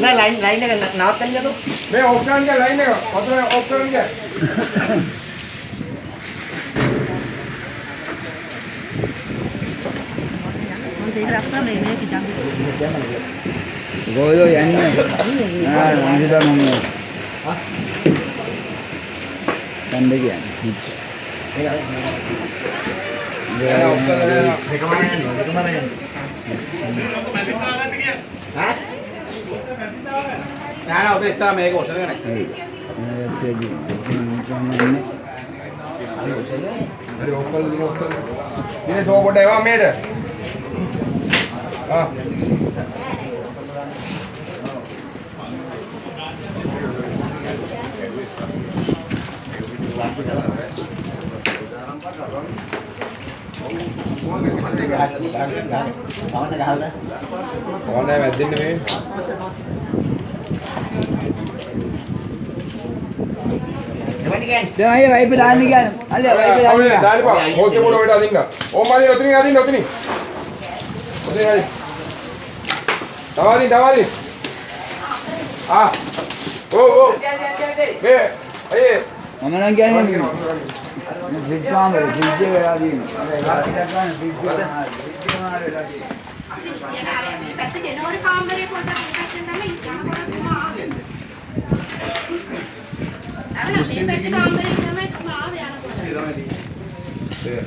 Nah, lainnya kan nawatan aja tuh. මේ of කරන්න ගියා ලයින් එක. වතුර ඔෆ් කරන්න ගියා. ගෝලෝ යන්නේ. මං හිතා මම. කන්ද කියන්නේ. ඒක ඔෆ් කරලා Kemana ya? Hah? Nah, udah Islam ya, kok sana kan? හරි ඔෆ් කරලා දින ඔෆ් කරලා. ඉතින් සෝපොට එවා මේට. ආ. ඕනේ වැද්දෙන්න මේ. දැන් අය වයිප් දාන්න කියන්නේ. අල්ල වයිප් දාන්න. ඕනේ දාන්න පා. හොස්සේ පොඩ ඔයට අදින්න. ඕම් මාදී ඔතනින් අදින්න ඔතනින්. ඔතනින් අදින්න. තවදින්. ආ. ඕ. මේ අය මම නම් කියන්නේ ෆ්‍රිජ් කාමරේ ෆ්‍රිජ් එක වෙලා තියෙනවා. අර එලාස්ටික් ගන්න ෆ්‍රිජ් එක වෙලා තියෙනවා. මේ පැත්තේ එනවල කාමරේ පොඩ්ඩක් පැත්තෙන් තමයි ඉස්සරහ පොඩ්ඩක් ආවේ. අර මේ පැත්තේ කාමරේ තමයි ආවේ යනකොට. ඒ